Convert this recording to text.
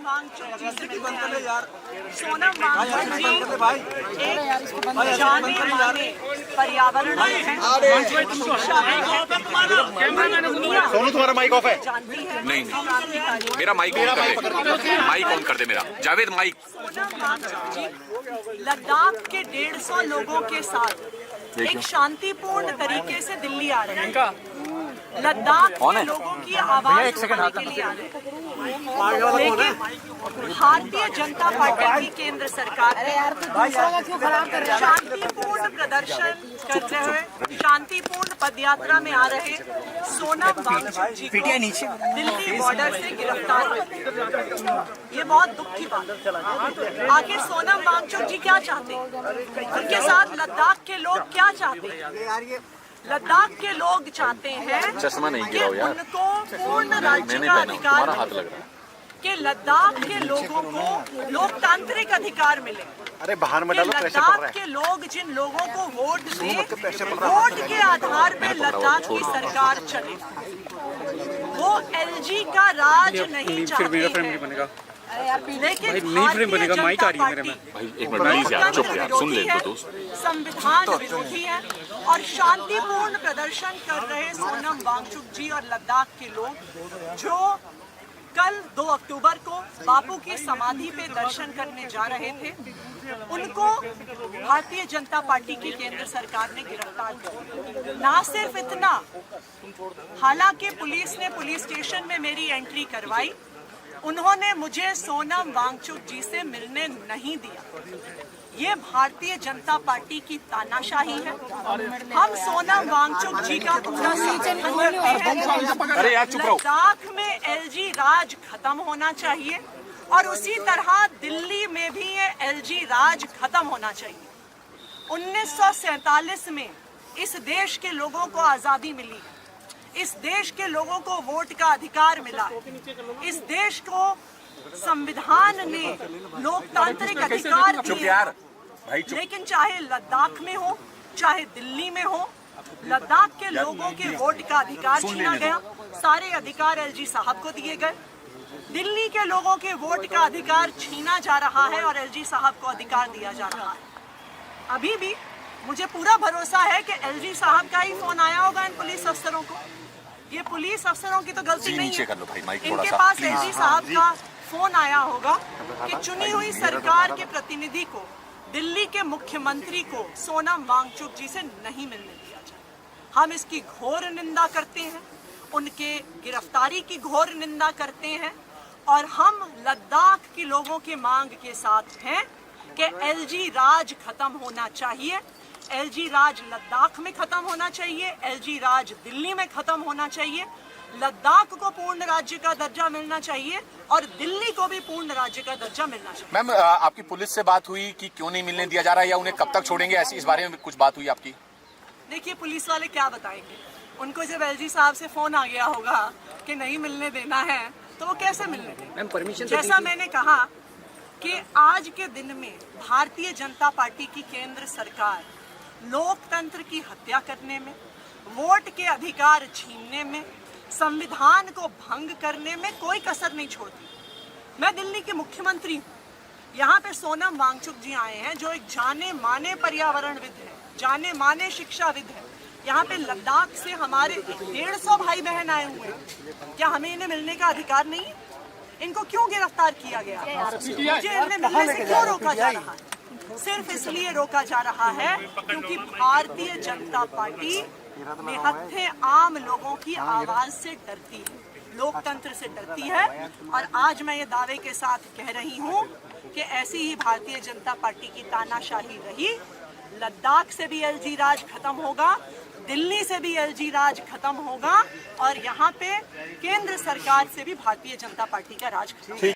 वांगचुक जी से मिलने आए। सोनम वांगचुक जी एक जाने माने पर्यावरणविद हैं। सोनू तुम्हारा माइक ऑफ है? जानती है नहीं मेरा माइक ऑन कर दे, माइक ऑन कर दे मेरा। जावेद माइक। सोनम वांगचुक जी लद्दाख के 150 लोगों के साथ एक शांतिपूर्ण तरीके से दिल्ली आ रहे हैं। लद्दाख के लोगों की आवाज उठाने के लिए आ रहे हैं। लेकिन भारतीय जनता पार्टी की केंद्र सरकार शांतिपूर्ण प्रदर्शन करते हुए शांतिपूर्ण पदयात्रा में आ रहे सोनम वांगचुक जी को दिल्ली बॉर्डर से गिरफ्तार कर लिया। ये बहुत दुख की बात है। आखिर सोनम वांगचुक जी क्या चाहते हैं? उनके साथ लद्दाख के लोग क्या चाहते हैं? लद्दाख के लोग चाहते हैं चश्मा नहीं कि गिराओ यार, उनको पूर्ण राज्य का अधिकार तुम्हारा हाथ लग रहा है। कि लद्दाख के लोगों को लोकतांत्रिक अधिकार मिले। अरे बाहर में कि डालो, प्रेशर पड़ रहा लद्दाख है। के लोग जिन लोगों को वोट दें, वोट के आधार पे लद्दाख की सरकार चले। वो एलजी का राज नहीं चाहते हैं। लेकिन भारतीय जनता पार्टी भाई एक मिनट प्लीज यार, चुप यार, सुन ले तो दोस्त। संविधान विरोधी है और शांतिपूर्ण प्रदर्शन कर रहे सोनम वांगचुक जी और लद्दाख के लोग जो कल 2 अक्टूबर को बापू की समाधि पे दर्शन करने जा रहे थे, उनको भारतीय जनता पार्टी की केंद्र सरकार ने गिरफ्तार कर लिया। ना सिर्फ इतना, हालांकि पुलिस ने पुलिस स्टेशन में मेरी एंट्री करवाई, उन्होंने मुझे सोनम वांगचुक जी से मिलने नहीं दिया। ये भारतीय जनता पार्टी की तानाशाही है। हम सोनम वांगचुक जी का पूरा समर्थन करते हैं। अरे यार चुप रहो। लद्दाख में एलजी राज खत्म होना चाहिए और उसी तरह दिल्ली में भी ये एलजी राज खत्म होना चाहिए। 1947 में इस देश के लोगों को आजादी मिली, इस देश के लोगों को वोट का अधिकार मिला, इस देश को संविधान ने लोकतांत्रिक अधिकार दिए। लेकिन चाहे लद्दाख में हो चाहे दिल्ली में हो, लद्दाख के लोगों के वोट का अधिकार छीना गया। सारे अधिकार एलजी साहब को दिए गए। दिल्ली के लोगों के वोट का अधिकार छीना जा रहा है और एलजी साहब को अधिकार दिया जा रहा है। अभी भी मुझे पूरा भरोसा है कि एलजी साहब का ही फोन आया होगा इन पुलिस अफसरों को। ये पुलिस अफसरों की तो गलती नहीं है, इनके पास एलजी साहब का फोन आया होगा कि चुनी हुई सरकार के प्रतिनिधि को, दिल्ली के मुख्यमंत्री को सोनम वांगचुक जी से नहीं मिलने दिया जाए। हम इसकी घोर निंदा करते हैं, उनके गिरफ्तारी की घोर निंदा करते हैं और हम लद्दाख के लोगों के मांग के साथ हैं कि एलजी राज खत्म होना चाहिए। एलजी राज लद्दाख में खत्म होना चाहिए, एलजी राज दिल्ली में खत्म होना चाहिए। लद्दाख को पूर्ण राज्य का दर्जा मिलना चाहिए और दिल्ली को भी पूर्ण राज्य का दर्जा मिलना चाहिए। मैम आपकी पुलिस से बात हुई कि क्यों नहीं मिलने दिया जा रहा है या उन्हें कब तक छोड़ेंगे, ऐसी इस बारे में कुछ बात हुई आपकी? देखिए, पुलिस वाले क्या बताएंगे? उनको जब एलजी साहब से फोन आ गया होगा कि नहीं मिलने देना है तो वो कैसे मिलने देंगे? परमिशन जैसा मैंने कहा कि आज के दिन में भारतीय जनता पार्टी की केंद्र सरकार लोकतंत्र की हत्या करने में, वोट के अधिकार छीनने में, संविधान को भंग करने में कोई कसर नहीं छोड़ती। मैं दिल्ली के मुख्यमंत्री हूँ। यहाँ पे सोनम वांगचुक जी आए हैं जो एक जाने माने पर्यावरणविद हैं, जाने माने शिक्षाविद हैं। यहाँ पे लद्दाख से हमारे 150 भाई बहन आए हुए हैं। क्या हमें इन्हें मिलने का अधिकार नहीं है? इनको क्यों गिरफ्तार किया गया? मुझे इन्हें मिलने से क्यों रोका जा रहा है? सिर्फ इसलिए रोका जा रहा है क्योंकि भारतीय जनता पार्टी निहत्थे आम लोगों की आवाज से डरती है, लोकतंत्र से डरती है। और आज मैं ये दावे के साथ कह रही हूँ कि ऐसी ही भारतीय जनता पार्टी की तानाशाही रही। लद्दाख से भी एलजी राज खत्म होगा, दिल्ली से भी एलजी राज खत्म होगा और यहाँ पे केंद्र सरकार से भी भारतीय जनता पार्टी का राज खत्म होगा।